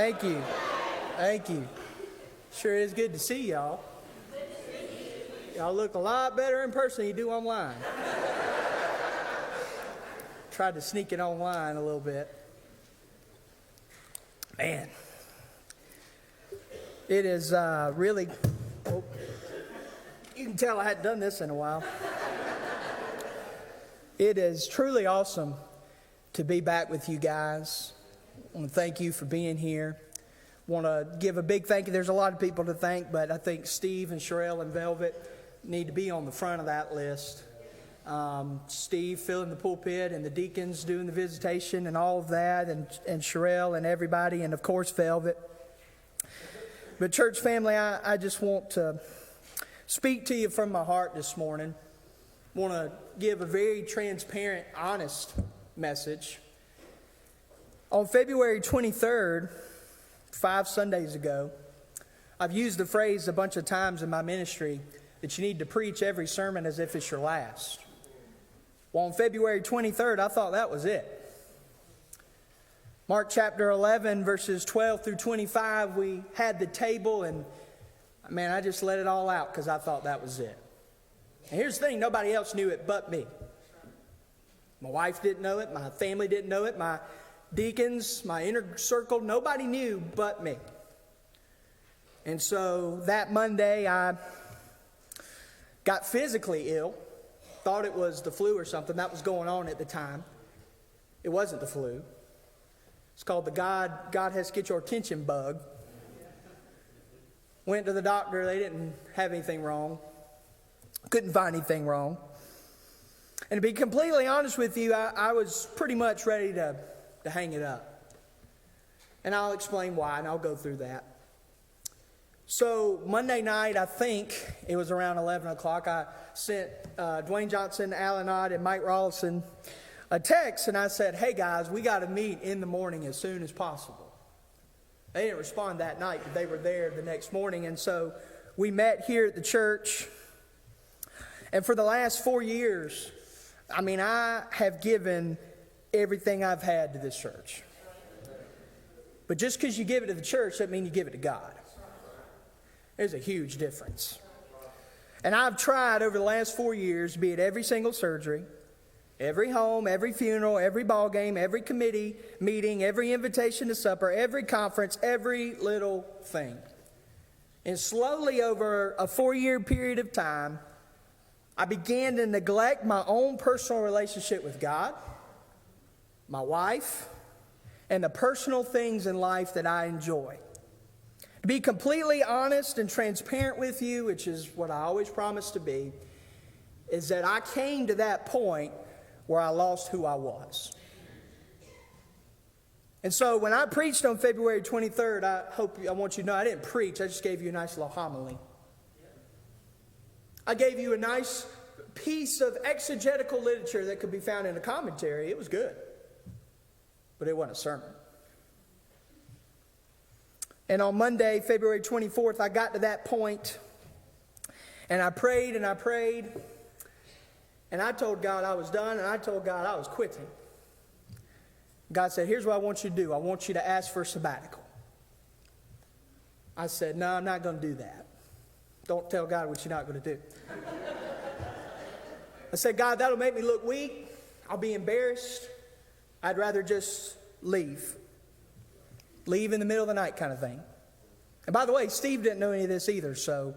Thank you. Thank you. Sure is good to see y'all. Y'all look a lot better in person than you do online. Tried to sneak it online a little bit. Man. It is really... Oh, you can tell I hadn't done this in a while. It is truly awesome to be back with you guys. I want to thank you for being here. I want to give a big thank you. There's a lot of people to thank, but I think Steve and Sherelle and Velvet need to be on the front of that list. Steve filling the pulpit and the deacons doing the visitation and all of that, and Sherelle and everybody, and of course Velvet. But church family, I just want to speak to you from my heart this morning. I want to give a very transparent, honest message. On February 23rd, 5 Sundays ago, I've used the phrase a bunch of times in my ministry that you need to preach every sermon as if it's your last. Well, on February 23rd, I thought that was it. Mark chapter 11, verses 12 through 25, we had the table, and man, I just let it all out because I thought that was it. And here's the thing, nobody else knew it but me. My wife didn't know it, my family didn't know it, my deacons, my inner circle, nobody knew but me. And so that Monday, I got physically ill, thought it was the flu or something that was going on at the time. It wasn't the flu. It's called the God has to get your attention bug. Went to the doctor, they didn't have anything wrong. Couldn't find anything wrong. And to be completely honest with you, I was pretty much ready to hang it up. And I'll explain why, and I'll go through that. So Monday night, I think it was around 11 o'clock, I sent Dwayne Johnson, Alan Ott, and Mike Rollison a text, and I said, hey guys, we got to meet in the morning as soon as possible. They didn't respond that night, but they were there the next morning, and so we met here at the church. And for the last 4 years, I have given everything I've had to this church. But just because you give it to the church doesn't mean you give it to God. There's a huge difference. And I've tried over the last 4 years to be at every single surgery, every home, every funeral, every ball game, every committee meeting, every invitation to supper, every conference, every little thing. And slowly over a 4-year period of time, I began to neglect my own personal relationship with God, my wife, and the personal things in life that I enjoy. To be completely honest and transparent with you, which is what I always promise to be, is that I came to that point where I lost who I was. And so when I preached on February 23rd, I want you to know I didn't preach, I just gave you a nice little homily. I gave you a nice piece of exegetical literature that could be found in a commentary. It was good, but it wasn't a sermon. And on Monday, February 24th, I got to that point, and I prayed, and I told God I was done, and I told God I was quitting. God said, here's what I want you to do. I want you to ask for a sabbatical. I said, no, I'm not going to do that. Don't tell God what you're not going to do. I said, God, that'll make me look weak. I'll be embarrassed. I'd rather just leave. Leave in the middle of the night kind of thing. And by the way, Steve didn't know any of this either, so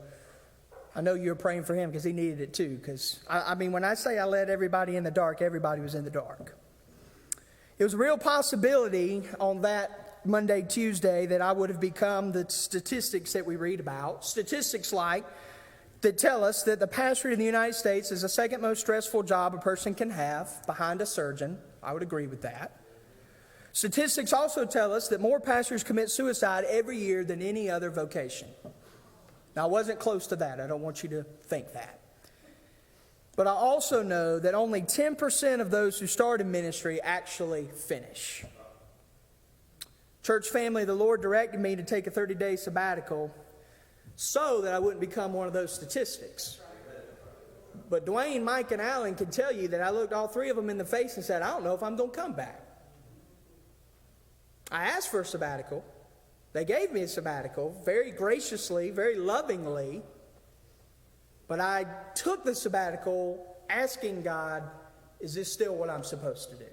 I know you were praying for him because he needed it too. Because, when I say I let everybody in the dark, everybody was in the dark. It was a real possibility on that Monday, Tuesday, that I would have become the statistics that we read about. Statistics that tell us that the pastorate in the United States is the second most stressful job a person can have behind a surgeon. I would agree with that. Statistics also tell us that more pastors commit suicide every year than any other vocation. Now, I wasn't close to that. I don't want you to think that. But I also know that only 10% of those who start in ministry actually finish. Church family, the Lord directed me to take a 30-day sabbatical so that I wouldn't become one of those statistics. But Dwayne, Mike, and Alan can tell you that I looked all three of them in the face and said, I don't know if I'm going to come back. I asked for a sabbatical. They gave me a sabbatical very graciously, very lovingly, but I took the sabbatical asking God, is this still what I'm supposed to do?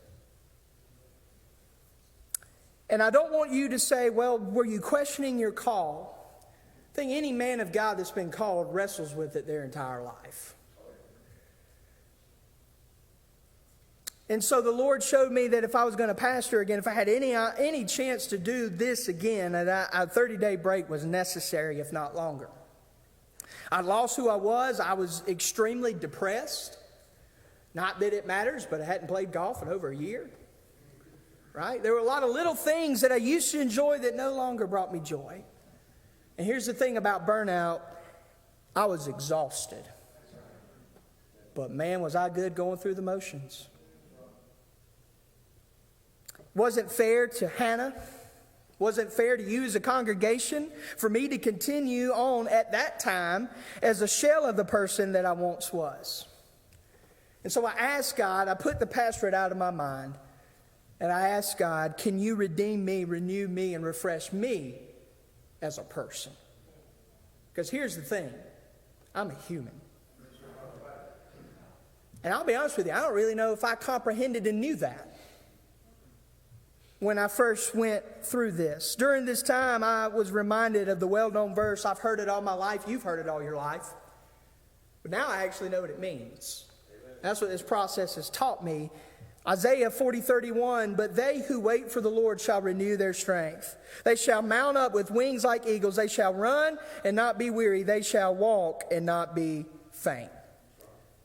And I don't want you to say, well, were you questioning your call? I think any man of God that's been called wrestles with it their entire life. And so the Lord showed me that if I was going to pastor again, if I had any chance to do this again, that a 30-day break was necessary, if not longer. I lost who I was. I was extremely depressed. Not that it matters, but I hadn't played golf in over a year. Right? There were a lot of little things that I used to enjoy that no longer brought me joy. And here's the thing about burnout. I was exhausted. But man, was I good going through the motions. Wasn't fair to Hannah. Wasn't fair to you as a congregation for me to continue on at that time as a shell of the person that I once was. And so I asked God, I put the pastorate out of my mind, and I asked God, can you redeem me, renew me, and refresh me as a person? Because here's the thing, I'm a human. And I'll be honest with you, I don't really know if I comprehended and knew that when I first went through this. During this time, I was reminded of the well-known verse, I've heard it all my life, you've heard it all your life. But now I actually know what it means. That's what this process has taught me. Isaiah 40:31, but they who wait for the Lord shall renew their strength. They shall mount up with wings like eagles. They shall run and not be weary. They shall walk and not be faint.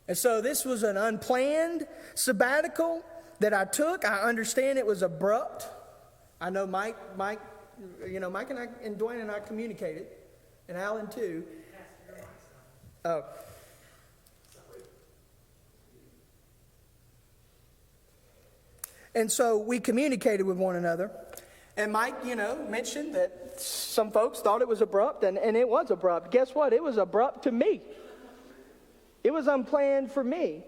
And so this was an unplanned sabbatical that I took. I understand it was abrupt. I know Mike and I, and Dwayne and I communicated, and Alan too. Oh. And so we communicated with one another. And Mike, mentioned that some folks thought it was abrupt, and it was abrupt. Guess what? It was abrupt to me. It was unplanned for me.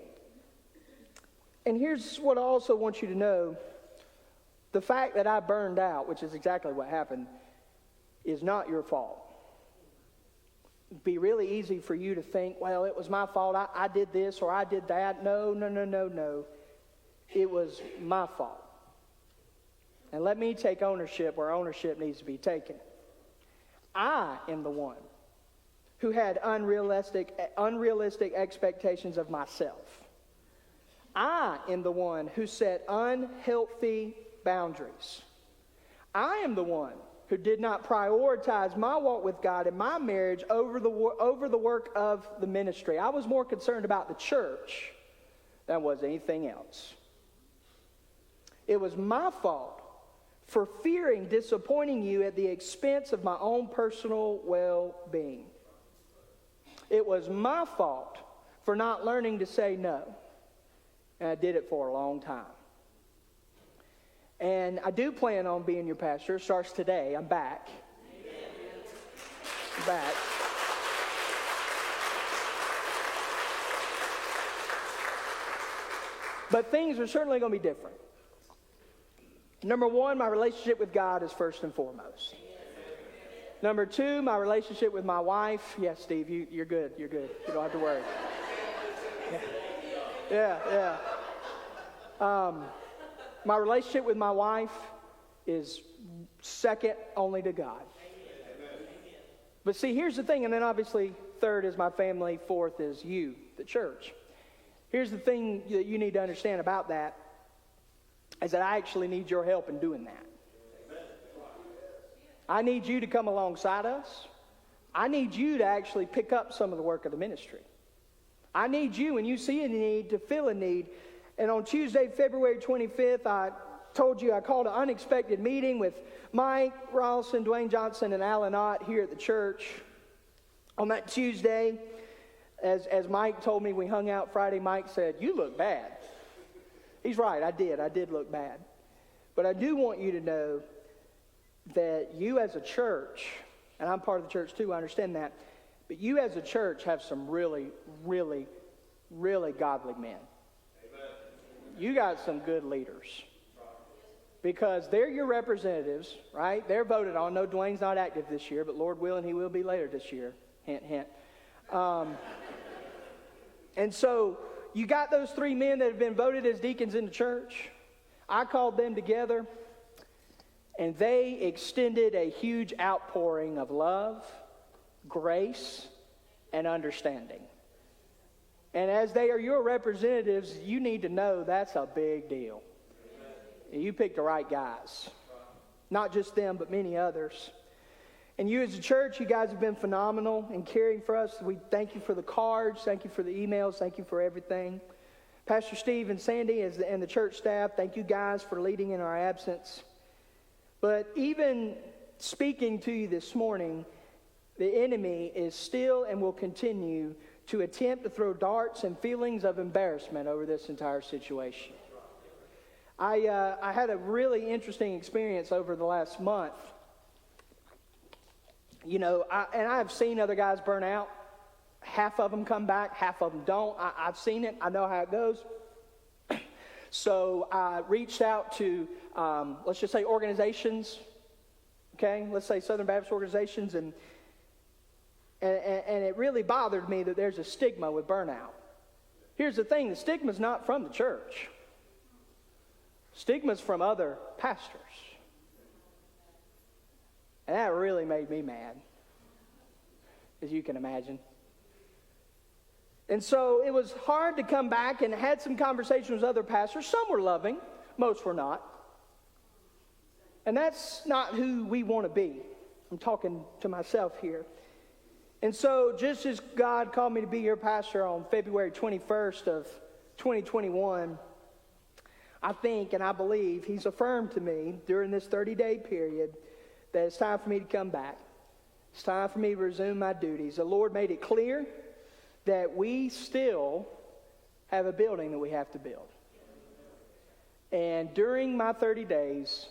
And here's what I also want you to know. The fact that I burned out, which is exactly what happened, is not your fault. It'd be really easy for you to think, well, it was my fault. I did this or I did that. No. It was my fault. And let me take ownership where ownership needs to be taken. I am the one who had unrealistic expectations of myself. I am the one who set unhealthy boundaries. I am the one who did not prioritize my walk with God and my marriage over the work of the ministry. I was more concerned about the church than was anything else. It was my fault for fearing disappointing you at the expense of my own personal well-being. It was my fault for not learning to say no. And I did it for a long time. And I do plan on being your pastor. It starts today. I'm back. I'm back. But things are certainly going to be different. Number one, my relationship with God is first and foremost. Number two, my relationship with my wife. Yes, Steve, you're good. You're good. You don't have to worry. Yeah. My relationship with my wife is second only to God. But see, here's the thing, and then obviously third is my family, fourth is you, the church. Here's the thing that you need to understand about that, is that I actually need your help in doing that. I need you to come alongside us. I need you to actually pick up some of the work of the ministry. I need you, when you see a need, to fill a need. And on Tuesday, February 25th, I told you I called an unexpected meeting with Mike Ralston, Dwayne Johnson, and Alan Ott here at the church. On that Tuesday, as Mike told me, we hung out Friday, Mike said, "You look bad." He's right, I did. I did look bad. But I do want you to know that you as a church, and I'm part of the church too, I understand that, but you as a church have some really, really, really godly men. Amen. You got some good leaders. because they're your representatives, right? They're voted on. No, Dwayne's not active this year, but Lord willing, he will be later this year. Hint, hint. And so you got those 3 men that have been voted as deacons in the church. I called them together, and they extended a huge outpouring of love, grace, and understanding. And as they are your representatives, you need to know that's a big deal. And you picked the right guys. Not just them, but many others. And you as a church, you guys have been phenomenal in caring for us. We thank you for the cards. Thank you for the emails. Thank you for everything. Pastor Steve and Sandy and the church staff, thank you guys for leading in our absence. But even speaking to you this morning, the enemy is still and will continue to attempt to throw darts and feelings of embarrassment over this entire situation. I had a really interesting experience over the last month. You know, I've seen other guys burn out. Half of them come back, half of them don't. I've seen it. I know how it goes. So I reached out to, let's just say organizations, okay? Let's say Southern Baptist organizations, and it really bothered me that there's a stigma with burnout. Here's the thing, the stigma's not from the church. Stigma's from other pastors. And that really made me mad, as you can imagine. And so it was hard to come back, and had some conversations with other pastors. Some were loving, most were not. And that's not who we want to be. I'm talking to myself here. And so just as God called me to be your pastor on February 21st of 2021, I think and I believe he's affirmed to me during this 30-day period that it's time for me to come back. It's time for me to resume my duties. The Lord made it clear that we still have a building that we have to build. And during my 30 days,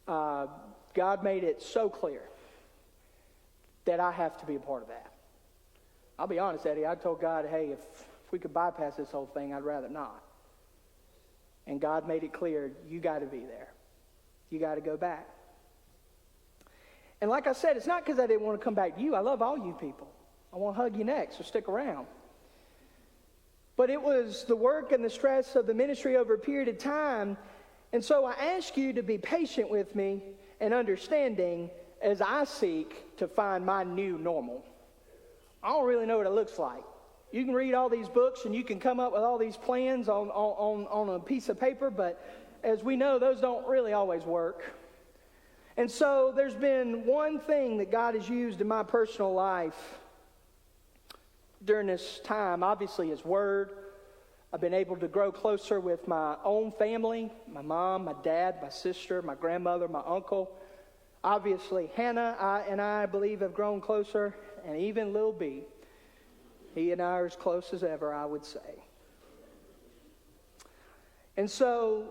God made it so clear that I have to be a part of that. I'll be honest, Eddie, I told God, hey, if we could bypass this whole thing, I'd rather not. And God made it clear, you got to be there. You got to go back. And like I said, it's not because I didn't want to come back to you. I love all you people. I want to hug you next, so stick around. But it was the work and the stress of the ministry over a period of time. And so I ask you to be patient with me and understanding as I seek to find my new normal. I don't really know what it looks like. You can read all these books and you can come up with all these plans on a piece of paper, but as we know, those don't really always work. And so there's been one thing that God has used in my personal life during this time, obviously His Word. I've been able to grow closer with my own family, my mom, my dad, my sister, my grandmother, my uncle. Obviously, Hannah and I believe have grown closer, and even Lil B. He and I are as close as ever, I would say. And so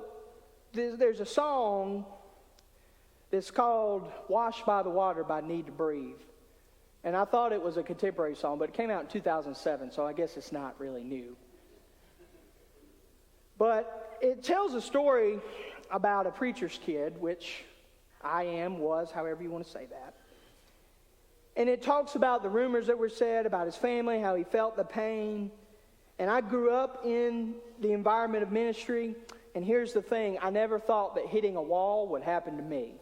there's a song that's called Washed by the Water by Need to Breathe. And I thought it was a contemporary song, but it came out in 2007, so I guess it's not really new. But it tells a story about a preacher's kid, which I was, however you want to say that. And it talks about the rumors that were said about his family, how he felt the pain. And I grew up in the environment of ministry, and here's the thing, I never thought that hitting a wall would happen to me.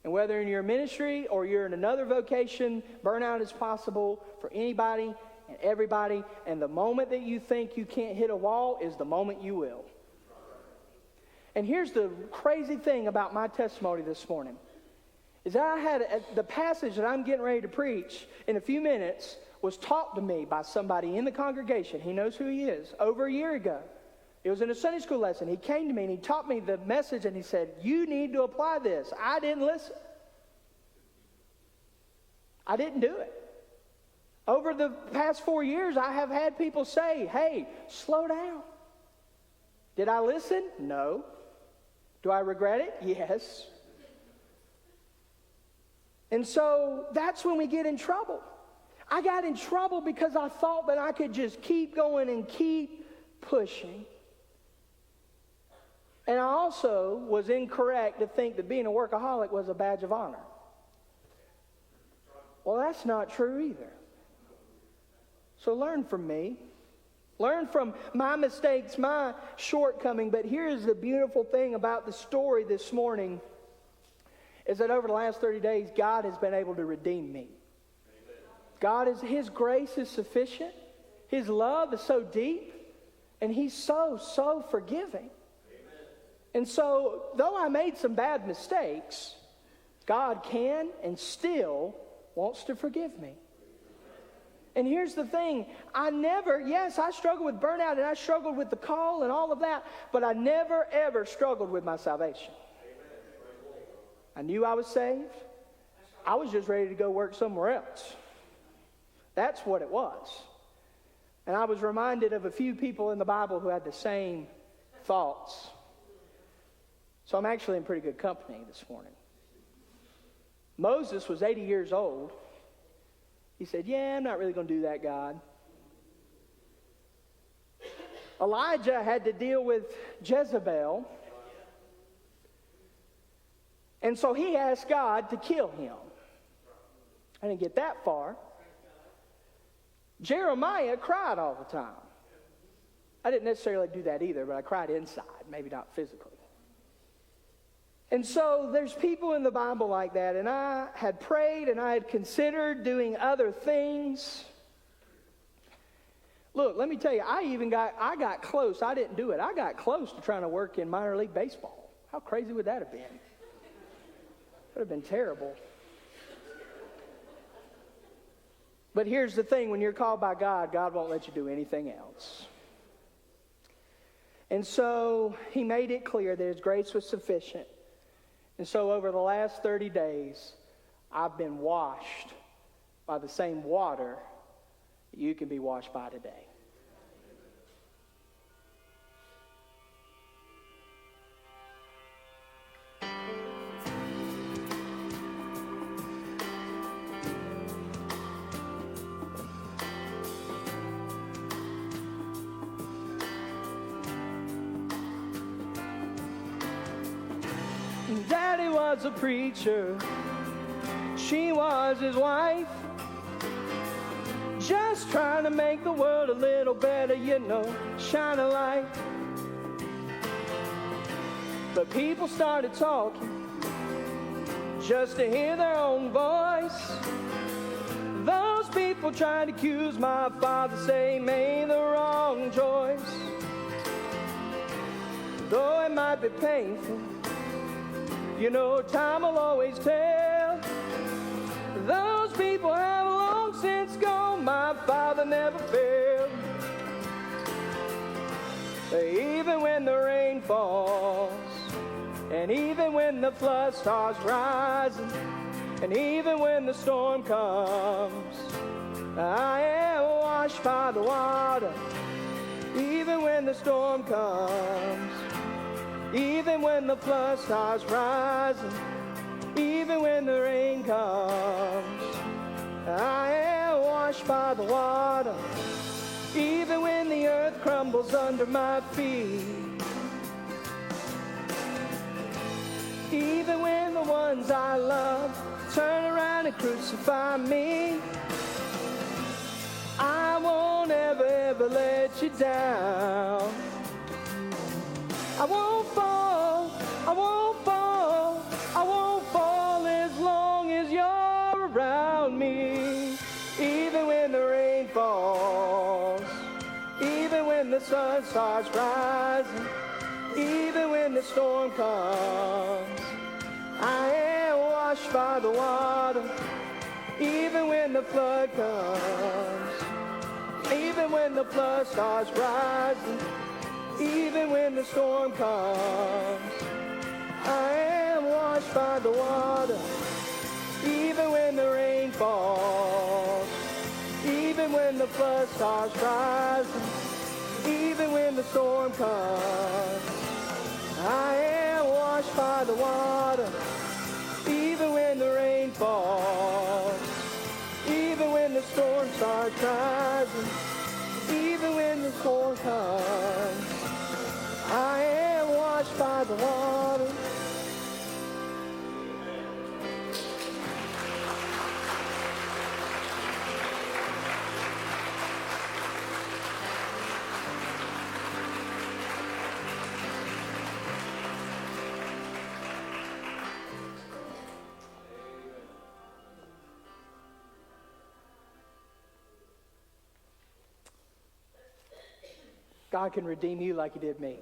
And whether in your ministry or you're in another vocation, burnout is possible for anybody and everybody. And the moment that you think you can't hit a wall is the moment you will. And here's the crazy thing about my testimony this morning. Is that I had the passage that I'm getting ready to preach in a few minutes was taught to me by somebody in the congregation. He knows who he is. Over a year ago. It was in a Sunday school lesson. He came to me and he taught me the message and he said, you need to apply this. I didn't listen. I didn't do it. Over the past 4 years, I have had people say, hey, slow down. Did I listen? No. Do I regret it? Yes. And so that's when we get in trouble. I got in trouble because I thought that I could just keep going and keep pushing. And I also was incorrect to think that being a workaholic was a badge of honor. Well, that's not true either. So learn from me. Learn from my mistakes, my shortcoming. But here's the beautiful thing about the story this morning is that over the last 30 days, God has been able to redeem me. His grace is sufficient. His love is so deep. And He's so forgiving. And so, though I made some bad mistakes, God can and still wants to forgive me. And here's the thing, I struggled with burnout and I struggled with the call and all of that, but I never ever struggled with my salvation. I knew I was saved. I was just ready to go work somewhere else. That's what it was. And I was reminded of a few people in the Bible who had the same thoughts. So I'm actually in pretty good company this morning. Moses was 80 years old. He said, yeah, I'm not really going to do that, God. Elijah had to deal with Jezebel. And so he asked God to kill him. I didn't get that far. Jeremiah cried all the time. I didn't necessarily do that either, but I cried inside, maybe not physically. And so there's people in the Bible like that, and I had prayed and I had considered doing other things. Look, let me tell you, I got close. I didn't do it. I got close to trying to work in minor league baseball. How crazy would that have been? It would have been terrible. But here's the thing, when you're called by God, God won't let you do anything else. And so He made it clear that His grace was sufficient. And so over the last 30 days, I've been washed by the same water that you can be washed by today. Daddy was a preacher, she was his wife, just trying to make the world a little better, shine a light. But people started talking just to hear their own voice. Those people tried to accuse my father, say he made the wrong choice. Though it might be painful, time will always tell. Those people have long since gone. My father never failed. Even when the rain falls, and even when the flood starts rising, and even when the storm comes, I am washed by the water. Even when the storm comes, even when the flood starts rising, even when the rain comes, I am washed by the water. Even when the earth crumbles under my feet, even when the ones I love turn around and crucify me, I won't ever let you down. I won't fall, I won't fall, I won't fall as long as you're around me. Even when the rain falls, even when the sun starts rising, even when the storm comes, I am washed by the water. Even when the flood comes, even when the flood starts rising, even when the storm comes, I am washed by the water. Even when the rain falls, even when the flood starts rising, even when the storm comes, I am washed by the water. Even when the rain falls, even when the storm starts rising, even when the storm comes, I am washed by God can redeem you like he did me.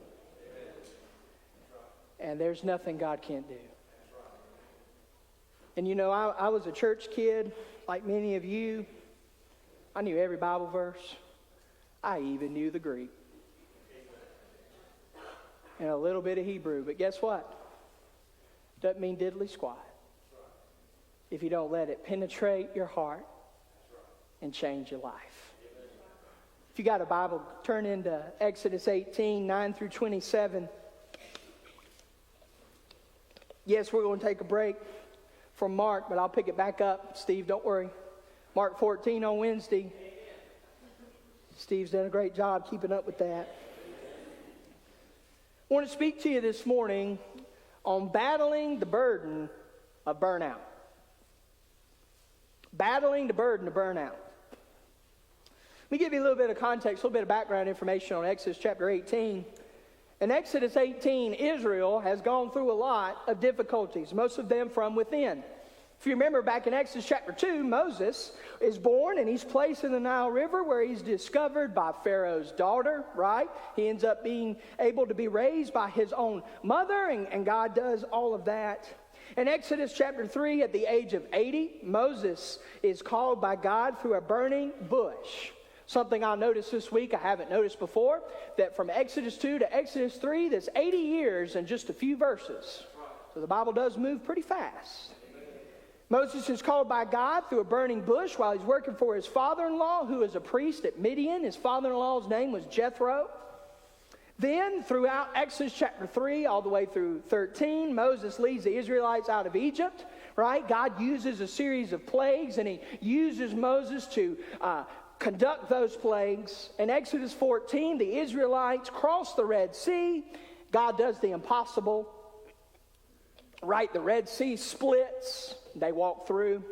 And there's nothing God can't do. And you know, I was a church kid, like many of you. I knew every Bible verse. I even knew the Greek. And a little bit of Hebrew. But guess what? Doesn't mean diddly squat. If you don't let it penetrate your heart and change your life. If you got a Bible, turn into Exodus 18, 9 through 27. Yes, we're going to take a break from Mark, but I'll pick it back up. Steve, don't worry. Mark 14 on Wednesday. Steve's done a great job keeping up with that. I want to speak to you this morning on battling the burden of burnout. Battling the burden of burnout. Let me give you a little bit of context, a little bit of background information on Exodus chapter 18. In Exodus 18, Israel has gone through a lot of difficulties, most of them from within. If you remember back in Exodus chapter 2, Moses is born and he's placed in the Nile River where he's discovered by Pharaoh's daughter, right? He ends up being able to be raised by his own mother, and God does all of that. In Exodus chapter 3, at the age of 80, Moses is called by God through a burning bush. Something I noticed this week I haven't noticed before, that from Exodus 2 to Exodus 3, that's 80 years in just a few verses. So the Bible does move pretty fast. Moses is called by God through a burning bush while he's working for his father-in-law, who is a priest at Midian. His father-in-law's name was Jethro. Then, throughout Exodus chapter 3 all the way through 13, Moses leads the Israelites out of Egypt, right? God uses a series of plagues, and he uses Moses to conduct those plagues. In Exodus 14, the Israelites cross the Red Sea. God does the impossible, right? The Red Sea splits. They walk through.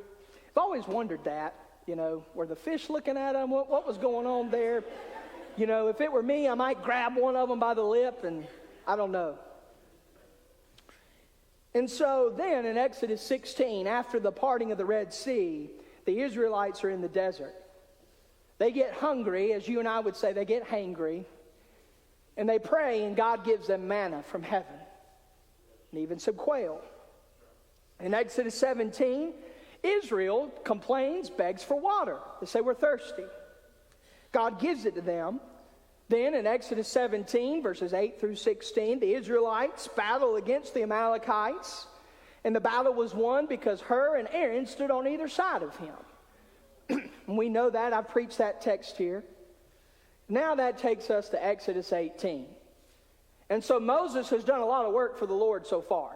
I've always wondered that, you know, were the fish looking at them? What was going on there? You know, if it were me, I might grab one of them by the lip, and I don't know. And so then in Exodus 16, after the parting of the Red Sea, the Israelites are in the desert. They get hungry, as you and I would say, they get hangry, and they pray, and God gives them manna from heaven, and even some quail. In Exodus 17, Israel complains, begs for water. They say, we're thirsty. God gives it to them. Then in Exodus 17, verses 8 through 16, the Israelites battle against the Amalekites, and the battle was won because Hur and Aaron stood on either side of him. And we know that. I preached that text here. Now that takes us to Exodus 18. And so Moses has done a lot of work for the Lord so far.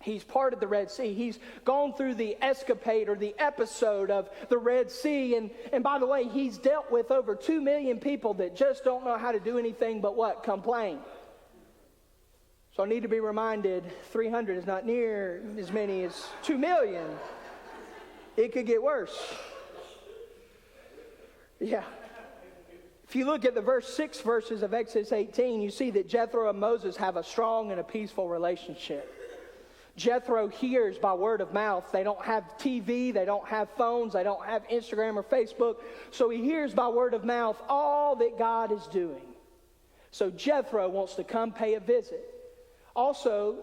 He's parted the Red Sea. He's gone through the escapade or the episode of the Red Sea. And by the way, he's dealt with over 2 million people that just don't know how to do anything but what? Complain. So I need to be reminded, 300 is not near as many as 2 million. It could get worse. Yeah. If you look at the 6 verses of Exodus 18, you see that Jethro and Moses have a strong and a peaceful relationship. Jethro hears by word of mouth. They don't have TV, they don't have phones, they don't have Instagram or Facebook. So he hears by word of mouth all that God is doing. So Jethro wants to come pay a visit. Also,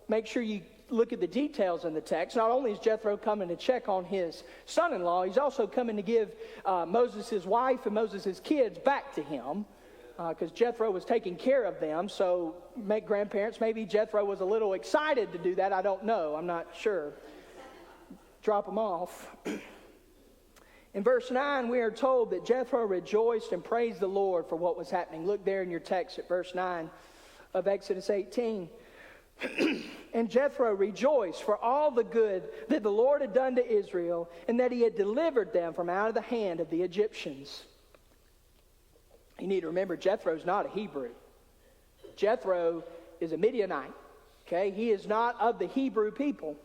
make sure you look at the details in the text. Not only is Jethro coming to check on his son-in-law, he's also coming to give Moses' wife and Moses' kids back to him, because Jethro was taking care of them. So grandparents, maybe Jethro was a little excited to do that. I don't know. I'm not sure. Drop them off. In verse 9, we are told that Jethro rejoiced and praised the Lord for what was happening. Look there in your text at verse 9 of Exodus 18. And Jethro rejoiced for all the good that the Lord had done to Israel, and that he had delivered them from out of the hand of the Egyptians. You need to remember, Jethro's not a Hebrew. Jethro is a Midianite. Okay, he is not of the Hebrew people.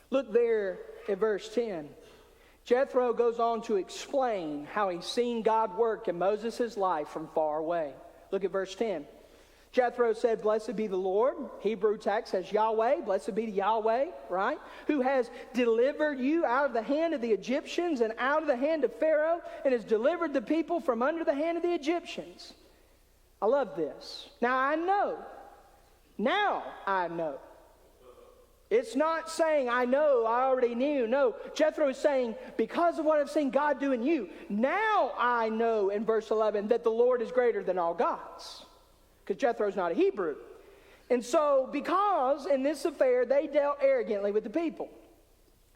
Look there at verse 10. Jethro goes on to explain how he's seen God work in Moses' life from far away. Look at verse 10. Jethro said, blessed be the Lord. Hebrew text says Yahweh. Blessed be Yahweh, right? Who has delivered you out of the hand of the Egyptians and out of the hand of Pharaoh, and has delivered the people from under the hand of the Egyptians. I love this. Now I know. Now I know. It's not saying, I know, I already knew. No, Jethro is saying, because of what I've seen God do in you, now I know in verse 11 that the Lord is greater than all gods. Because Jethro's not a Hebrew. And so, because in this affair they dealt arrogantly with the people.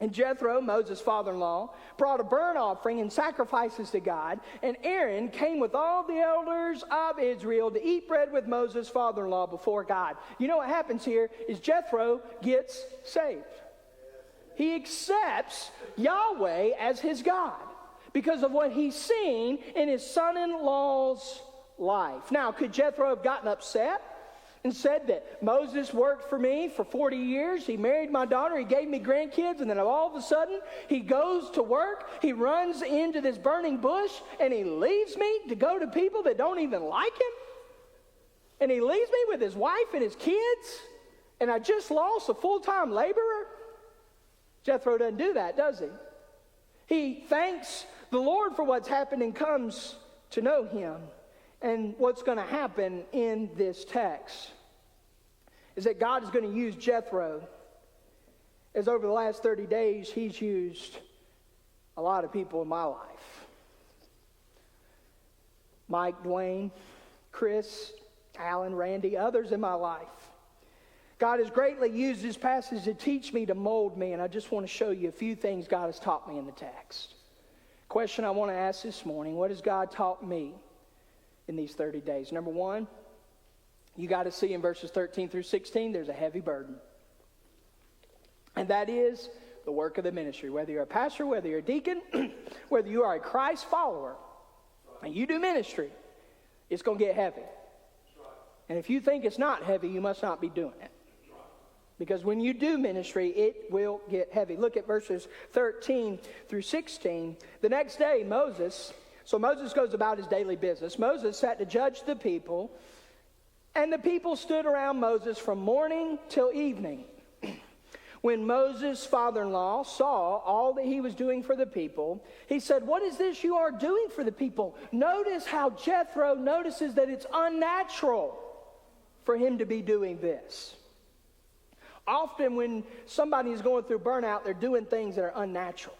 And Jethro, Moses' father-in-law, brought a burnt offering and sacrifices to God. And Aaron came with all the elders of Israel to eat bread with Moses' father-in-law before God. You know what happens here is Jethro gets saved. He accepts Yahweh as his God because of what he's seen in his son-in-law's life. Now, could Jethro have gotten upset and said that Moses worked for me for 40 years. He married my daughter. He gave me grandkids. And then all of a sudden, he goes to work. He runs into this burning bush. And he leaves me to go to people that don't even like him. And he leaves me with his wife and his kids. And I just lost a full-time laborer. Jethro doesn't do that, does he? He thanks the Lord for what's happened and comes to know him. And what's going to happen in this text is that God is going to use Jethro, as over the last 30 days, he's used a lot of people in my life. Mike, Dwayne, Chris, Alan, Randy, others in my life. God has greatly used this passage to teach me, to mold me, and I just want to show you a few things God has taught me in the text. Question I want to ask this morning, what has God taught me in these 30 days? Number one, you got to see in verses 13 through 16, there's a heavy burden. And that is the work of the ministry. Whether you're a pastor, whether you're a deacon, whether you are a Christ follower, and you do ministry, it's going to get heavy. And if you think it's not heavy, you must not be doing it. Because when you do ministry, it will get heavy. Look at verses 13 through 16. The next day, Moses goes about his daily business. Moses sat to judge the people, and the people stood around Moses from morning till evening. When Moses' father-in-law saw all that he was doing for the people, he said, "What is this you are doing for the people?" Notice how Jethro notices that it's unnatural for him to be doing this. Often when somebody is going through burnout, they're doing things that are unnatural,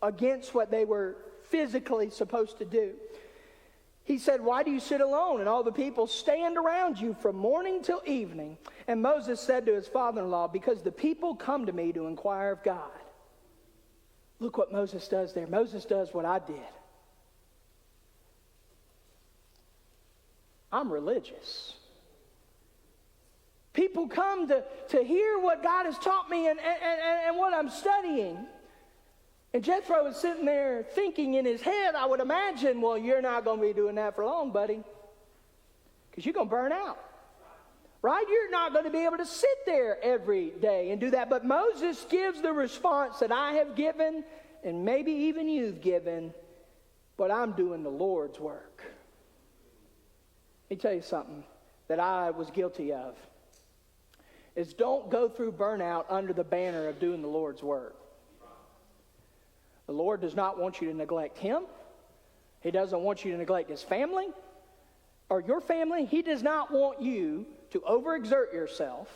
against what they were physically supposed to do. He said, "Why do you sit alone? And all the people stand around you from morning till evening." And Moses said to his father-in-law, "Because the people come to me to inquire of God." Look what Moses does there. Moses does what I did. I'm religious. People come to hear what God has taught me and what I'm studying. And Jethro is sitting there thinking in his head, I would imagine, well, you're not going to be doing that for long, buddy. Because you're going to burn out. Right? You're not going to be able to sit there every day and do that. But Moses gives the response that I have given, and maybe even you've given, but I'm doing the Lord's work. Let me tell you something that I was guilty of. Is don't go through burnout under the banner of doing the Lord's work. The Lord does not want you to neglect Him. He doesn't want you to neglect His family or your family. He does not want you to overexert yourself.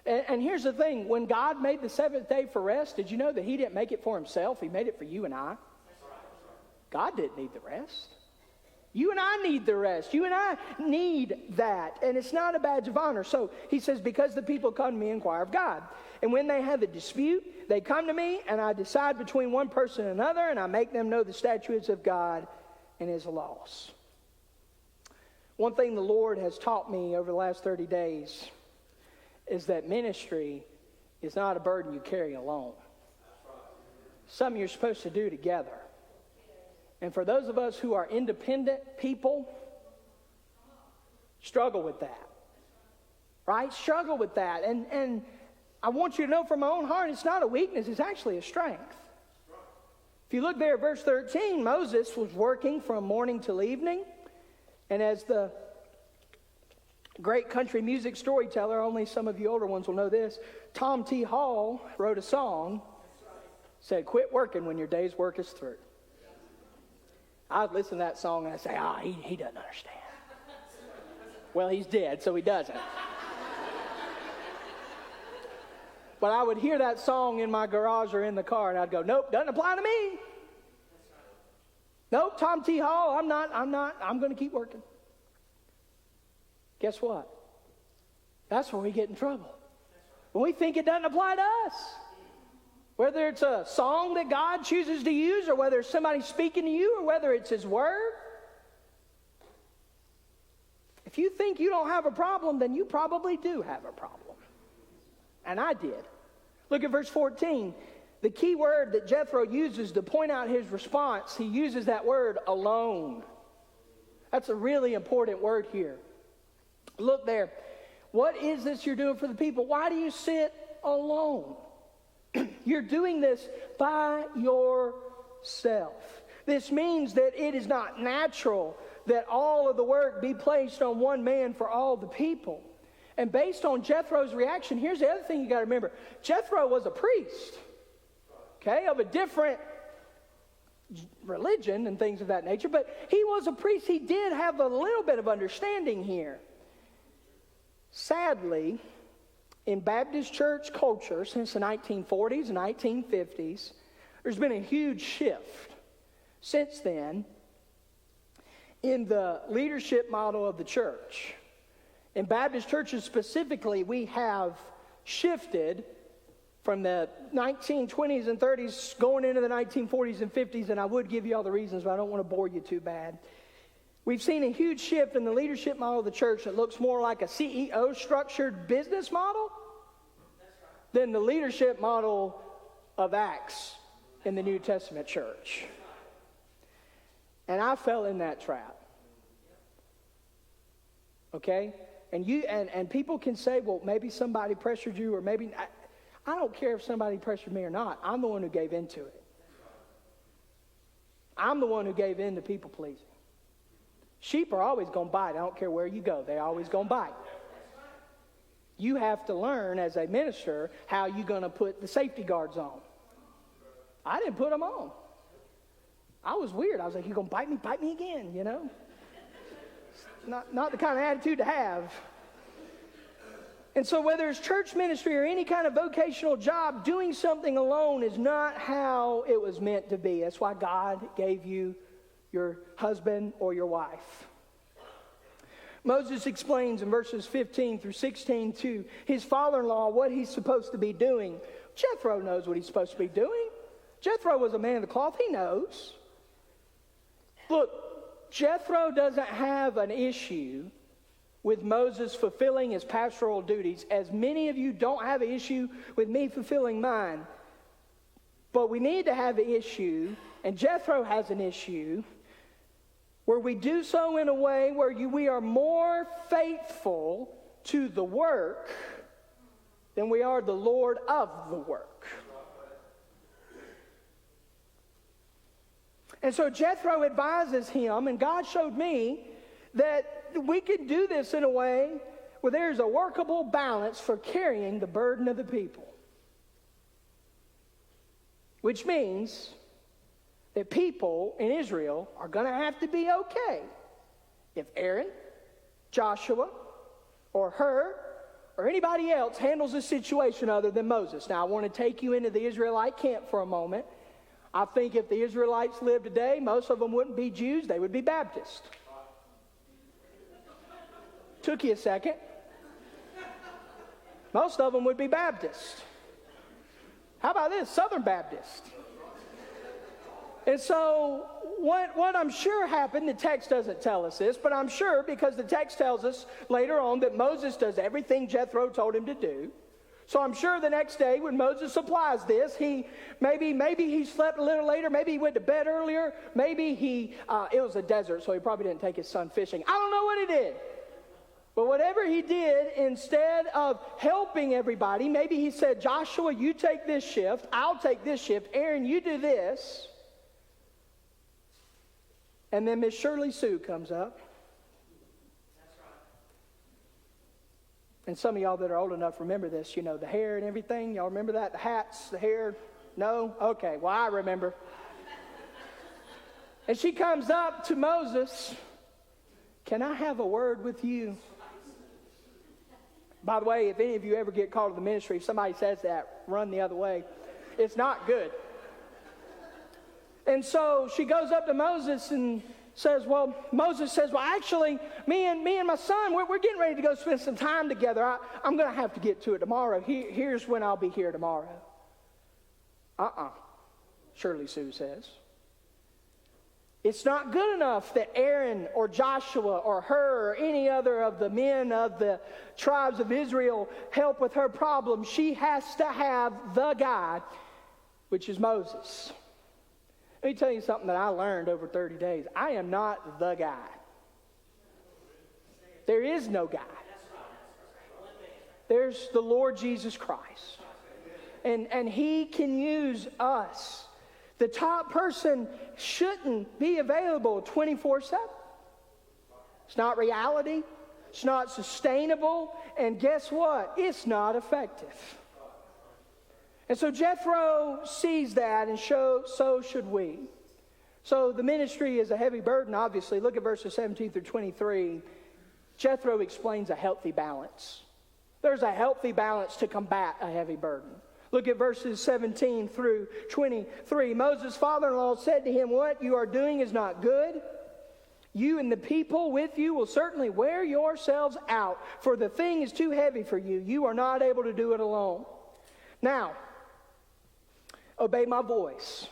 And here's the thing. When God made the seventh day for rest, did you know that He didn't make it for Himself? He made it for you and I. God didn't need the rest. You and I need the rest. You and I need that. And it's not a badge of honor. So he says, because the people come to me and inquire of God. And when they have a dispute, they come to me and I decide between one person and another, and I make them know the statutes of God and His laws. One thing the Lord has taught me over the last 30 days is that ministry is not a burden you carry alone. Something you're supposed to do together. And for those of us who are independent people, struggle with that. Right? Struggle with that. And I want you to know from my own heart, it's not a weakness, it's actually a strength. If you look there at verse 13, Moses was working from morning till evening. And as the great country music storyteller, only some of you older ones will know this, Tom T. Hall wrote a song, said, "Quit working when your day's work is through." I'd listen to that song and I'd say, he doesn't understand. Well, he's dead, so he doesn't. But I would hear that song in my garage or in the car, and I'd go, nope, doesn't apply to me. Nope, Tom T. Hall, I'm going to keep working. Guess what? That's where we get in trouble. When we think it doesn't apply to us. Whether it's a song that God chooses to use, or whether it's somebody speaking to you, or whether it's His Word. If you think you don't have a problem, then you probably do have a problem. And I did. Look at verse 14. The key word that Jethro uses to point out his response, he uses that word, alone. That's a really important word here. Look there. What is this you're doing for the people? Why do you sit alone? You're doing this by yourself. This means that it is not natural that all of the work be placed on one man for all the people. And based on Jethro's reaction, here's the other thing you got to remember. Jethro was a priest, okay, of a different religion and things of that nature, but he was a priest. He did have a little bit of understanding here. Sadly, in Baptist church culture since the 1940s and 1950s, there's been a huge shift since then in the leadership model of the church. In Baptist churches specifically, we have shifted from the 1920s and 30s going into the 1940s and 50s, and I would give you all the reasons, but I don't want to bore you too bad. We've seen a huge shift in the leadership model of the church that looks more like a CEO-structured business model than the leadership model of Acts in the New Testament church. And I fell in that trap. Okay? And people can say, well, maybe somebody pressured you, or maybe I don't care if somebody pressured me or not. I'm the one who gave into it. I'm the one who gave in to people pleasing. Sheep are always going to bite. I don't care where you go. They're always going to bite. You have to learn as a minister how you're going to put the safety guards on. I didn't put them on. I was weird. I was like, you're going to bite me? Bite me again, you know? Not the kind of attitude to have. And so whether it's church ministry or any kind of vocational job, doing something alone is not how it was meant to be. That's why God gave you your husband or your wife. Moses explains in verses 15 through 16 to his father-in-law what he's supposed to be doing. Jethro knows what he's supposed to be doing. Jethro was a man of the cloth. He knows. Look, Jethro doesn't have an issue with Moses fulfilling his pastoral duties, as many of you don't have an issue with me fulfilling mine. But we need to have an issue, and Jethro has an issue, where we do so in a way where we are more faithful to the work than we are the Lord of the work. And so Jethro advises him, and God showed me that we can do this in a way where there's a workable balance for carrying the burden of the people. Which means that people in Israel are going to have to be okay if Aaron, Joshua, or Hur, or anybody else handles this situation other than Moses. Now, I want to take you into the Israelite camp for a moment. I think if the Israelites lived today, most of them wouldn't be Jews, they would be Baptist. Took you a second. Most of them would be Baptist. How about this? Southern Baptist. And so what I'm sure happened, the text doesn't tell us this, but I'm sure because the text tells us later on that Moses does everything Jethro told him to do. So I'm sure the next day when Moses applies this, maybe he slept a little later, maybe he went to bed earlier, maybe it was a desert, so he probably didn't take his son fishing. I don't know what he did. But whatever he did, instead of helping everybody, maybe he said, Joshua, you take this shift, I'll take this shift, Aaron, you do this. And then Miss Shirley Sue comes up. And some of y'all that are old enough remember this, the hair and everything. Y'all remember that? The hats, the hair? No? Okay, well, I remember. And she comes up to Moses. Can I have a word with you? By the way, if any of you ever get called to the ministry, if somebody says that, run the other way. It's not good. And so she goes up to Moses and says, Moses says, actually, me and my son, we're getting ready to go spend some time together. I'm going to have to get to it tomorrow. Here's when I'll be here tomorrow. Shirley Sue says. It's not good enough that Aaron or Joshua or her or any other of the men of the tribes of Israel help with her problem. She has to have the guy, which is Moses. Let me tell you something that I learned over 30 days. I am not the guy. There is no guy. There's the Lord Jesus Christ. And He can use us. The top person shouldn't be available 24/7. It's not reality. It's not sustainable. And guess what? It's not effective. And so Jethro sees that, and so should we. So the ministry is a heavy burden, obviously. Look at verses 17 through 23. Jethro explains a healthy balance. There's a healthy balance to combat a heavy burden. Look at verses 17 through 23. Moses' father-in-law said to him, "What you are doing is not good. You and the people with you will certainly wear yourselves out, for the thing is too heavy for you. You are not able to do it alone. Now, obey my voice.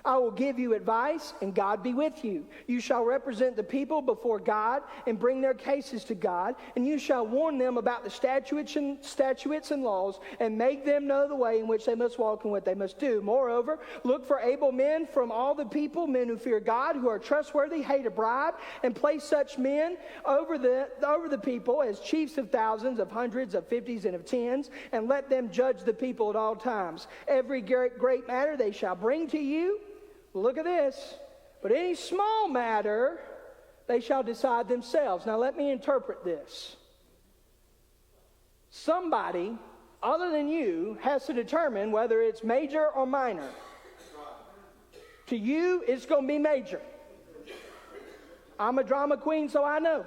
I will give you advice, and God be with you. You shall represent the people before God and bring their cases to God, and you shall warn them about the statutes and laws, and make them know the way in which they must walk and what they must do. Moreover, look for able men from all the people, men who fear God, who are trustworthy, hate a bribe, and place such men over the people as chiefs of thousands, of hundreds, of fifties, and of tens, and let them judge the people at all times. Every great matter they shall bring to you." Look at this. "But any small matter they shall decide themselves." Now let me interpret this. Somebody other than you has to determine whether it's major or minor. To you, it's going to be major. I'm a drama queen, so I know.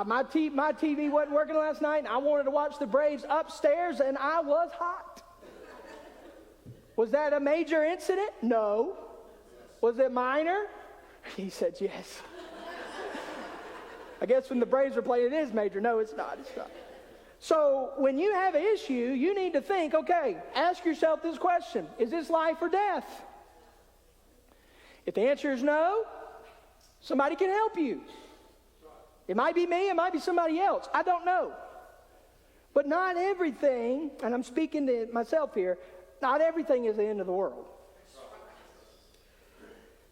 My TV wasn't working last night, and I wanted to watch the Braves upstairs, and I was hot. Was that a major incident? No. Was it minor? He said yes. I guess when the Braves are playing, it is major. No, it's not. It's not. So when you have an issue, you need to think, okay, ask yourself this question. Is this life or death? If the answer is no, somebody can help you. It might be me, it might be somebody else. I don't know. But not everything, and I'm speaking to myself here, not everything is the end of the world.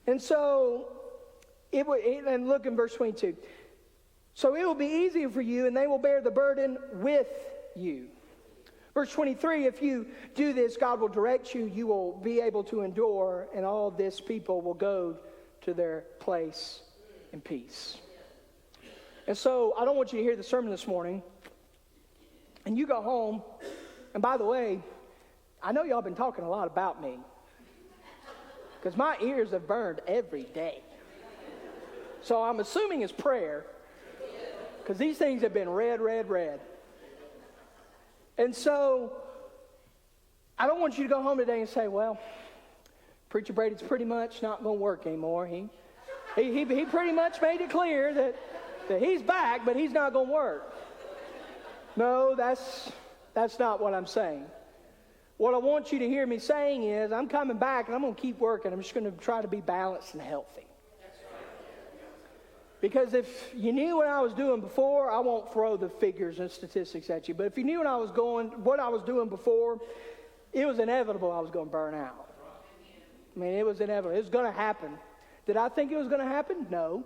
And so, and look in verse 22. "So it will be easier for you, and they will bear the burden with you." Verse 23, "If you do this, God will direct you. You will be able to endure, and all this people will go to their place in peace." And so I don't want you to hear the sermon this morning, and you go home, and by the way, I know y'all been talking a lot about me, because my ears have burned every day. So I'm assuming it's prayer, because these things have been red. And so I don't want you to go home today and say, "Well, Preacher Brady's pretty much not going to work anymore. He pretty much made it clear that he's back, but he's not going to work." No, that's not what I'm saying. What I want you to hear me saying is, I'm coming back and I'm going to keep working. I'm just going to try to be balanced and healthy. Because if you knew what I was doing before, I won't throw the figures and statistics at you, but if you knew what I was doing before, it was inevitable I was going to burn out. I mean, it was inevitable. It was going to happen. Did I think it was going to happen? No.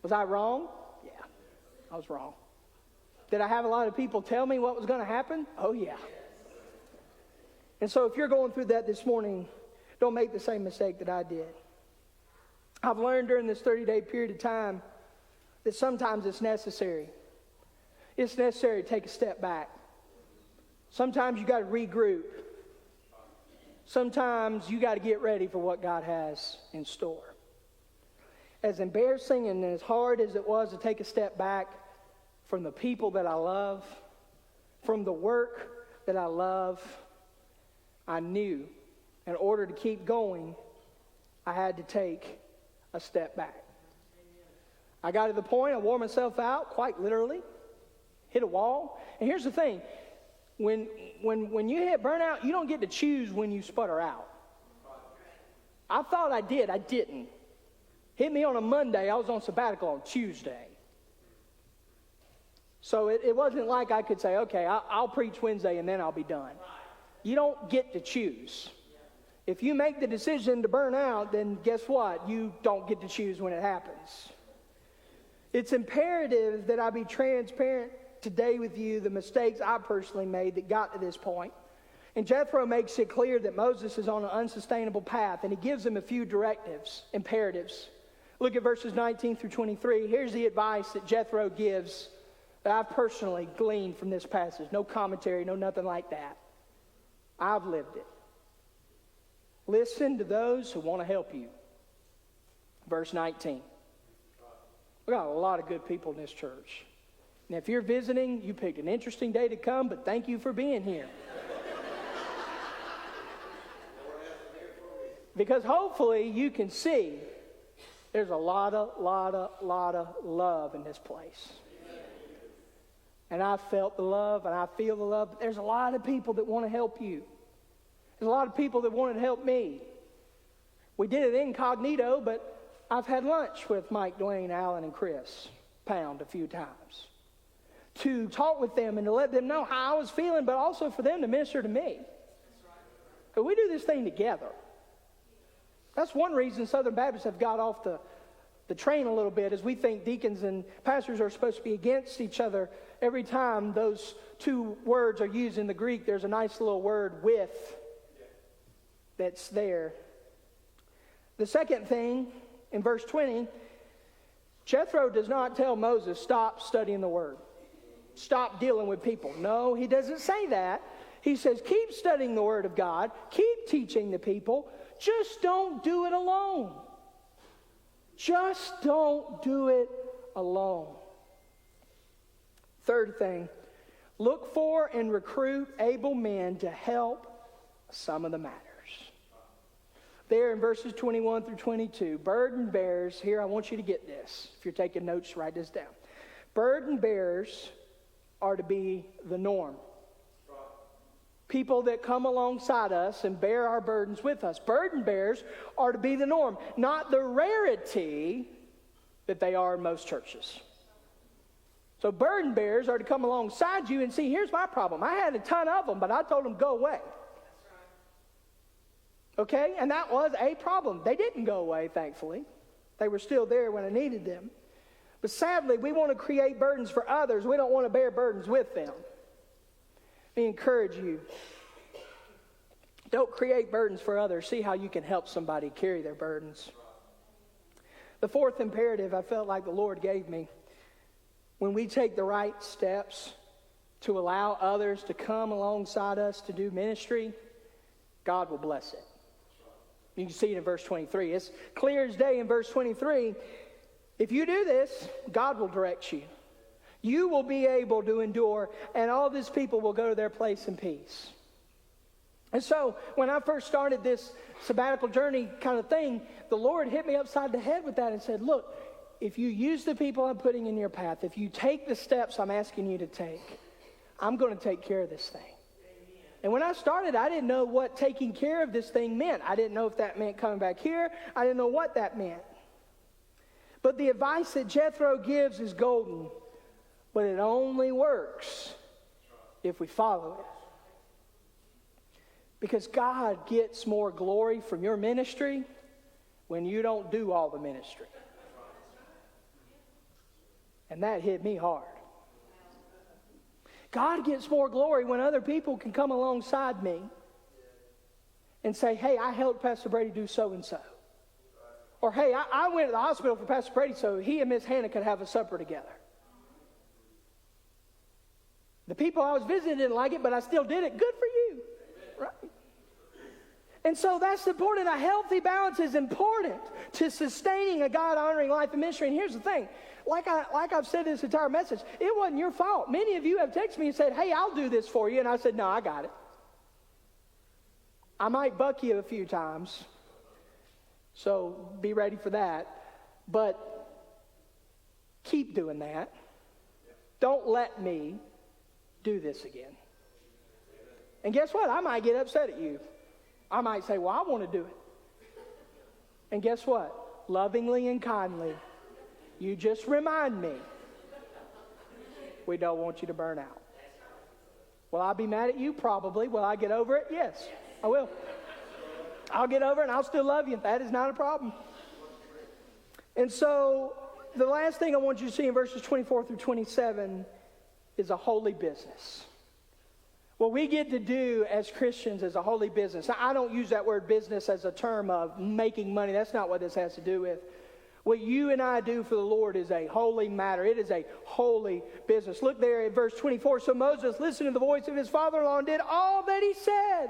Was I wrong? Yeah, I was wrong. Did I have a lot of people tell me what was going to happen? Oh, yeah. And so if you're going through that this morning, don't make the same mistake that I did. I've learned during this 30-day period of time that sometimes it's necessary. It's necessary to take a step back. Sometimes you got to regroup. Sometimes you got to get ready for what God has in store. As embarrassing and as hard as it was to take a step back from the people that I love, from the work that I love, I knew in order to keep going, I had to take a step back. I got to the point, I wore myself out, quite literally, hit a wall. And here's the thing, when you hit burnout, you don't get to choose when you sputter out. I thought I did, I didn't. Hit me on a Monday, I was on sabbatical on Tuesday. So it wasn't like I could say, okay, I'll preach Wednesday and then I'll be done. You don't get to choose. If you make the decision to burn out, then guess what? You don't get to choose when it happens. It's imperative that I be transparent today with you, the mistakes I personally made that got to this point. And Jethro makes it clear that Moses is on an unsustainable path, and he gives him a few directives, imperatives. Look at verses 19 through 23. Here's the advice that Jethro gives that I've personally gleaned from this passage. No commentary, no nothing like that. I've lived it. Listen to those who want to help you. Verse 19. We got a lot of good people in this church. And if you're visiting, you picked an interesting day to come, but thank you for being here. Because hopefully you can see there's a lot of love in this place. And I felt the love and I feel the love, but there's a lot of people that want to help you. There's a lot of people that wanted to help me. We did it incognito, but I've had lunch with Mike, Dwayne, Alan, and Chris Pound a few times to talk with them and to let them know how I was feeling, but also for them to minister to me. But we do this thing together. That's one reason Southern Baptists have got off the train a little bit, is we think deacons and pastors are supposed to be against each other. Every time those two words are used in the Greek, there's a nice little word, with, that's there. The second thing, in verse 20, Jethro does not tell Moses, stop studying the word. Stop dealing with people. No, he doesn't say that. He says, keep studying the word of God. Keep teaching the people. Just don't do it alone. Just don't do it alone. Third thing, look for and recruit able men to help some of the matters. There in verses 21 through 22, burden bearers, here I want you to get this. If you're taking notes, write this down. Burden bearers are to be the norm. People that come alongside us and bear our burdens with us. Burden bearers are to be the norm, not the rarity that they are in most churches. So burden bearers are to come alongside you and see, here's my problem. I had a ton of them, but I told them, go away. Okay? And that was a problem. They didn't go away, thankfully. They were still there when I needed them. But sadly, we want to create burdens for others. We don't want to bear burdens with them. Let me encourage you. Don't create burdens for others. See how you can help somebody carry their burdens. The fourth imperative I felt like the Lord gave me, when we take the right steps to allow others to come alongside us to do ministry, God will bless it. You can see it in verse 23. It's clear as day in verse 23. If you do this, God will direct you. You will be able to endure, and all these people will go to their place in peace. And so, when I first started this sabbatical journey kind of thing, the Lord hit me upside the head with that and said, look, if you use the people I'm putting in your path, if you take the steps I'm asking you to take, I'm going to take care of this thing. And when I started, I didn't know what taking care of this thing meant. I didn't know if that meant coming back here. I didn't know what that meant. But the advice that Jethro gives is golden. But it only works if we follow it. Because God gets more glory from your ministry when you don't do all the ministry. And that hit me hard. God gets more glory when other people can come alongside me and say, hey, I helped Pastor Brady do so and so. Or, hey, I went to the hospital for Pastor Brady so he and Miss Hannah could have a supper together. The people I was visiting didn't like it, but I still did it. Good for you. Right? And so that's important. A healthy balance is important to sustaining a God-honoring life and ministry. And here's the thing. Like I've said this entire message, it wasn't your fault. Many of you have texted me and said, hey, I'll do this for you. And I said, no, I got it. I might buck you a few times. So be ready for that. But keep doing that. Don't let me do this again. And guess what? I might get upset at you. I might say, well, I want to do it. And guess what? Lovingly and kindly, you just remind me, we don't want you to burn out. Will I be mad at you? Probably. Will I get over it? Yes, I will. I'll get over it and I'll still love you. That is not a problem. And so the last thing I want you to see in verses 24 through 27 is a holy business. What we get to do as Christians is a holy business. Now, I don't use that word business as a term of making money. That's not what this has to do with. What you and I do for the Lord is a holy matter. It is a holy business. Look there at verse 24. So Moses listened to the voice of his father-in-law and did all that he said.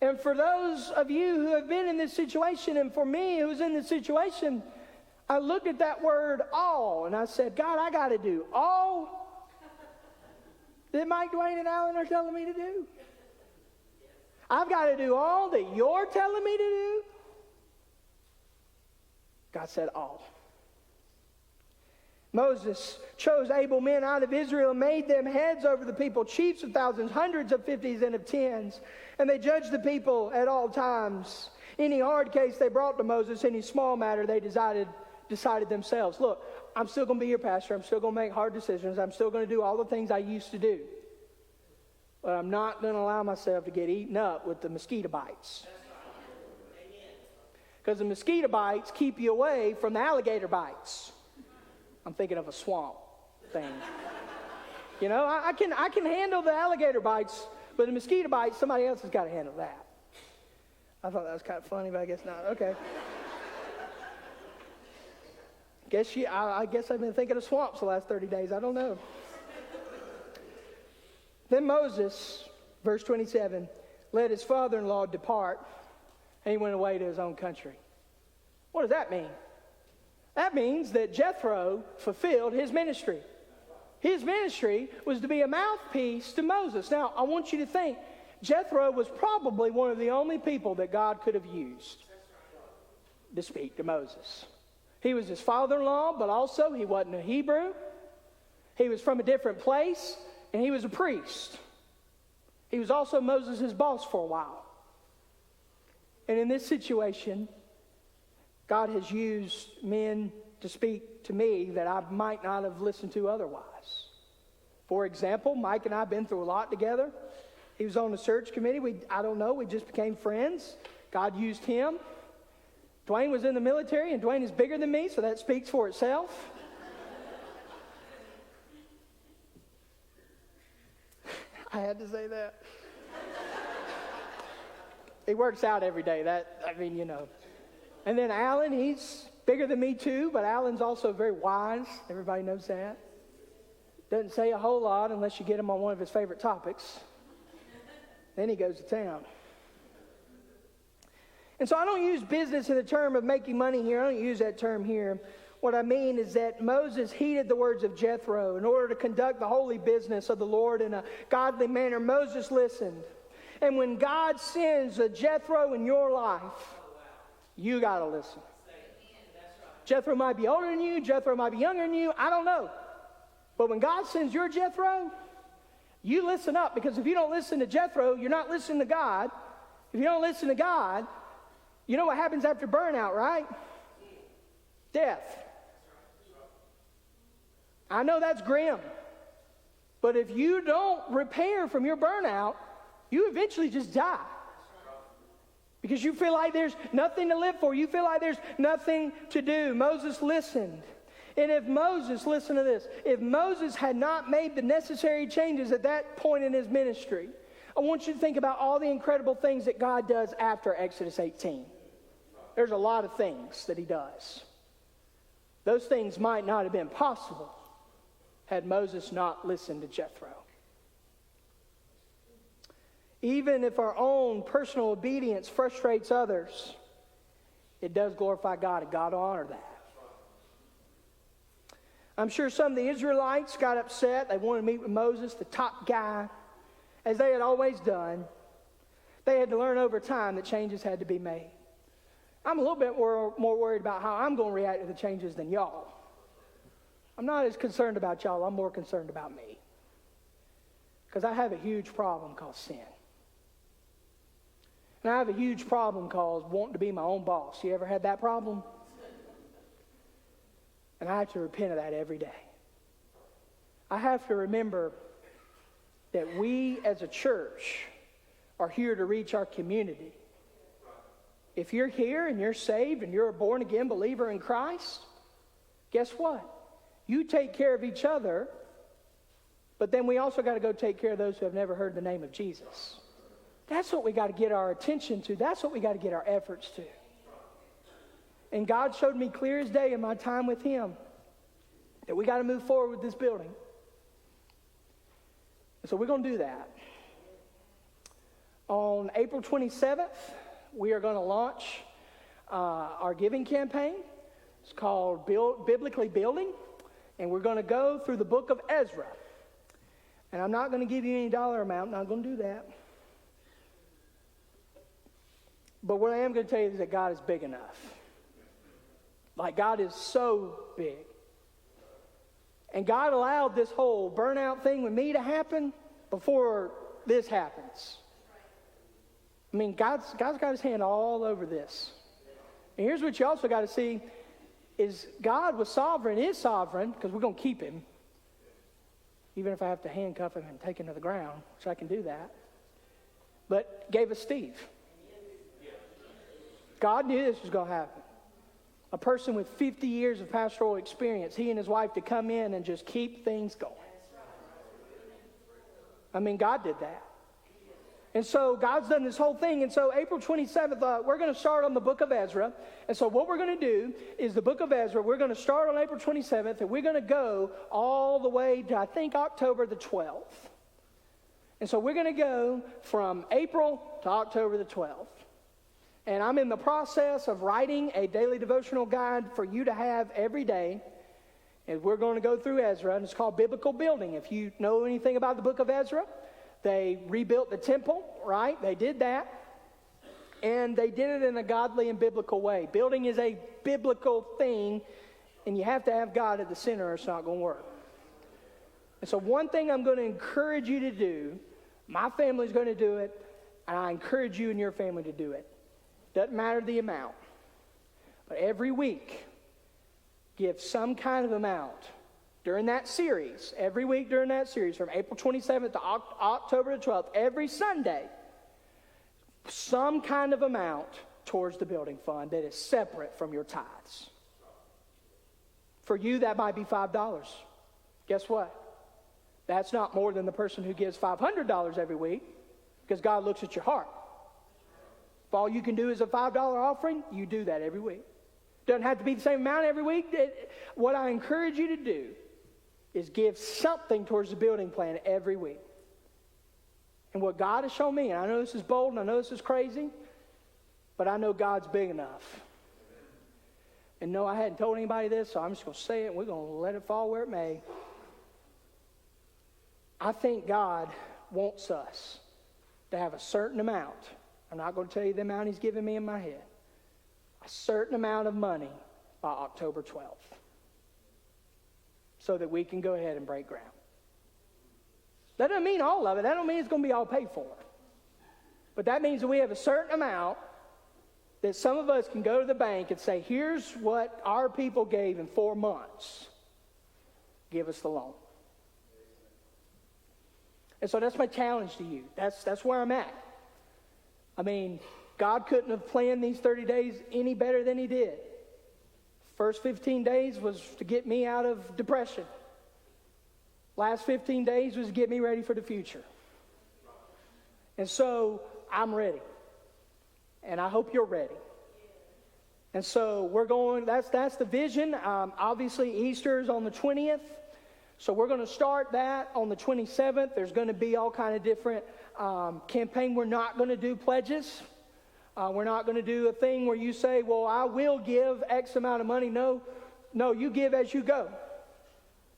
And for those of you who have been in this situation, and for me who was in this situation, I looked at that word all, and I said, God, I got to do all that Mike, Dwayne, and Alan are telling me to do. I've got to do all that you're telling me to do. God said all. Moses chose able men out of Israel and made them heads over the people, chiefs of thousands, hundreds of fifties, and of tens. And they judged the people at all times. Any hard case they brought to Moses, any small matter they decided themselves. Look, I'm still going to be your pastor. I'm still going to make hard decisions. I'm still going to do all the things I used to do. But I'm not going to allow myself to get eaten up with the mosquito bites. Because the mosquito bites keep you away from the alligator bites. I'm thinking of a swamp thing. You know, I can handle the alligator bites, but the mosquito bites, somebody else has got to handle that. I thought that was kind of funny, but I guess not. Okay. I guess I've been thinking of swamps the last 30 days. I don't know. Then Moses, verse 27, let his father-in-law depart, and he went away to his own country. What does that mean? That means that Jethro fulfilled his ministry. His ministry was to be a mouthpiece to Moses. Now, I want you to think, Jethro was probably one of the only people that God could have used to speak to Moses. He was his father-in-law, but also he wasn't a Hebrew. He was from a different place, and he was a priest. He was also Moses' boss for a while. And in this situation, God has used men to speak to me that I might not have listened to otherwise. For example, Mike and I have been through a lot together. He was on the search committee. We just became friends. God used him. Dwayne was in the military, and Dwayne is bigger than me, so that speaks for itself. I had to say that. He works out every day. And then Alan, he's bigger than me too, but Alan's also very wise. Everybody knows that. Doesn't say a whole lot unless you get him on one of his favorite topics. Then he goes to town. And so I don't use business in the term of making money here. I don't use that term here. What I mean is that Moses heeded the words of Jethro in order to conduct the holy business of the Lord in a godly manner. Moses listened. And when God sends a Jethro in your life, you got to listen. Jethro might be older than you. Jethro might be younger than you. I don't know. But when God sends your Jethro, you listen up. Because if you don't listen to Jethro, you're not listening to God. If you don't listen to God, you know what happens after burnout, right? Death. I know that's grim. But if you don't repair from your burnout, you eventually just die. Because you feel like there's nothing to live for. You feel like there's nothing to do. Moses listened. And if Moses, listen to this, if Moses had not made the necessary changes at that point in his ministry, I want you to think about all the incredible things that God does after Exodus 18. There's a lot of things that he does. Those things might not have been possible had Moses not listened to Jethro. Even if our own personal obedience frustrates others, it does glorify God, and God will honor that. I'm sure some of the Israelites got upset. They wanted to meet with Moses, the top guy, as they had always done. They had to learn over time that changes had to be made. I'm a little bit more worried about how I'm going to react to the changes than y'all. I'm not as concerned about y'all. I'm more concerned about me. Because I have a huge problem called sin. And I have a huge problem called wanting to be my own boss. You ever had that problem? And I have to repent of that every day. I have to remember that we as a church are here to reach our community. If you're here and you're saved and you're a born-again believer in Christ, guess what? You take care of each other, but then we also got to go take care of those who have never heard the name of Jesus. That's what we got to get our attention to. That's what we got to get our efforts to. And God showed me clear as day in my time with Him that we got to move forward with this building. And so we're going to do that. On April 27th, we are going to launch our giving campaign. It's called Biblically Building. And we're going to go through the book of Ezra. And I'm not going to give you any dollar amount. I'm not going to do that. But what I am going to tell you is that God is big enough. Like, God is so big. And God allowed this whole burnout thing with me to happen before this happens. I mean, God's got His hand all over this. And here's what you also got to see is God was sovereign, is sovereign, because we're going to keep Him. Even if I have to handcuff Him and take Him to the ground, which I can do that. But gave us Steve. God knew this was going to happen. A person with 50 years of pastoral experience, he and his wife to come in and just keep things going. I mean, God did that. And so God's done this whole thing. And so April 27th, we're going to start on the book of Ezra. And so what we're going to do is the book of Ezra, we're going to start on April 27th, and we're going to go all the way to, I think, October the 12th. And so we're going to go from April to October the 12th. And I'm in the process of writing a daily devotional guide for you to have every day. And we're going to go through Ezra, and it's called Biblical Building. If you know anything about the book of Ezra, they rebuilt the temple, right? They did that. And they did it in a godly and biblical way. Building is a biblical thing, and you have to have God at the center or it's not going to work. And so one thing I'm going to encourage you to do, my family's going to do it, and I encourage you and your family to do it. Doesn't matter the amount. But every week, give some kind of amount during that series. Every week during that series, from April 27th to October the 12th, every Sunday, some kind of amount towards the building fund that is separate from your tithes. For you, that might be $5. Guess what? That's not more than the person who gives $500 every week, because God looks at your heart. If all you can do is a $5 offering, you do that every week. Doesn't have to be the same amount every week. What I encourage you to do is give something towards the building plan every week. And what God has shown me, and I know this is bold and I know this is crazy, but I know God's big enough. And no, I hadn't told anybody this, so I'm just going to say it and we're going to let it fall where it may. I think God wants us to have a certain amount. I'm not going to tell you the amount He's given me in my head. A certain amount of money by October 12th. So that we can go ahead and break ground. That doesn't mean all of it. That don't mean it's going to be all paid for. But that means that we have a certain amount that some of us can go to the bank and say, here's what our people gave in 4 months. Give us the loan. And so that's my challenge to you. That's where I'm at. I mean, God couldn't have planned these 30 days any better than He did. First 15 days was to get me out of depression. Last 15 days was to get me ready for the future. And so I'm ready. And I hope you're ready. And so we're going, that's the vision. Obviously, Easter is on the 20th. So we're going to start that on the 27th. There's going to be all kind of different campaign, we're not going to do pledges. We're not going to do a thing where you say, well, I will give X amount of money. No, you give as you go.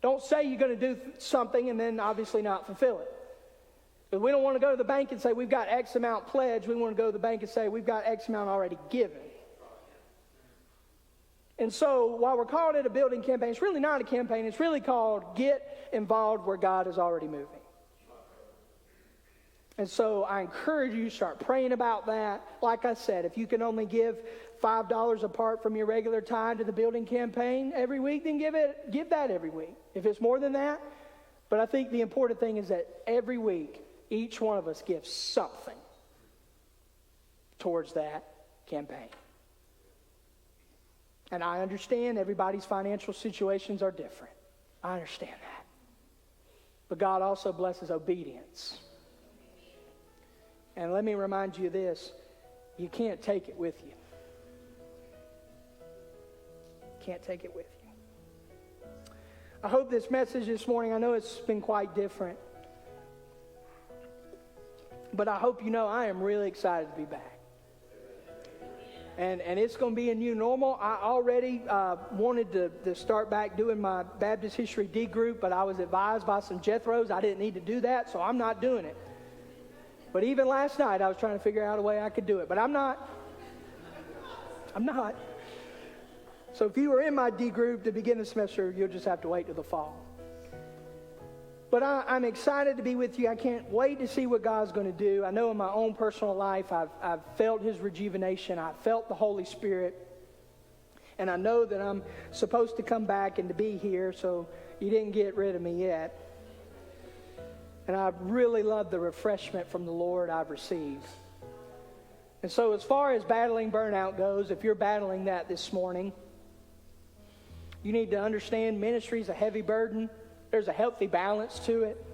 Don't say you're going to do something and then obviously not fulfill it. But we don't want to go to the bank and say we've got X amount pledged. We want to go to the bank and say we've got X amount already given. And so while we're calling it a building campaign, it's really not a campaign. It's really called Get Involved Where God is Already Moving. And so I encourage you to start praying about that. Like I said, if you can only give $5 apart from your regular tithe to the building campaign every week, then give that every week. If it's more than that, but I think the important thing is that every week, each one of us gives something towards that campaign. And I understand everybody's financial situations are different. I understand that. But God also blesses obedience. And let me remind you of this. You can't take it with you. Can't take it with you. I hope this message this morning, I know it's been quite different. But I hope you know I am really excited to be back. And it's going to be a new normal. I already wanted to start back doing my Baptist History D group, but I was advised by some Jethros I didn't need to do that, so I'm not doing it. But even last night, I was trying to figure out a way I could do it. But I'm not. So if you were in my D group to begin the semester, you'll just have to wait till the fall. But I'm excited to be with you. I can't wait to see what God's going to do. I know in my own personal life, I've felt His rejuvenation. I've felt the Holy Spirit. And I know that I'm supposed to come back and to be here, so you didn't get rid of me yet. And I really love the refreshment from the Lord I've received. And so as far as battling burnout goes, if you're battling that this morning, you need to understand ministry is a heavy burden. There's a healthy balance to it,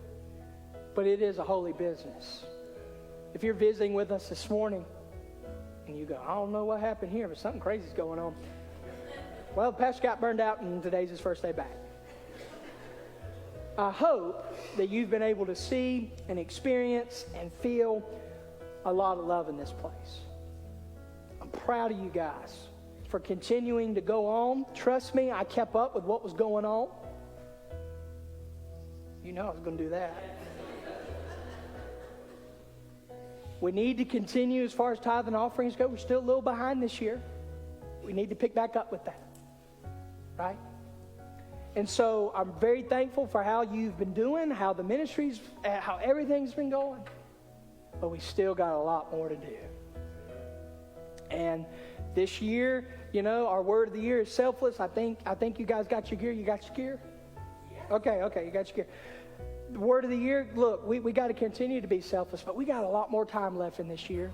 but it is a holy business. If you're visiting with us this morning and you go, I don't know what happened here, but something crazy is going on. Well, the pastor got burned out and today's his first day back. I hope that you've been able to see and experience and feel a lot of love in this place. I'm proud of you guys for continuing to go on. Trust me, I kept up with what was going on. You know I was going to do that. We need to continue as far as tithe and offerings go. We're still a little behind this year. We need to pick back up with that. Right? And so I'm very thankful for how you've been doing, how the ministries, how everything's been going. But we still got a lot more to do. And this year, you know, our word of the year is selfless. I think you guys got your gear. You got your gear? Okay, you got your gear. The word of the year, look, we got to continue to be selfless, but we got a lot more time left in this year.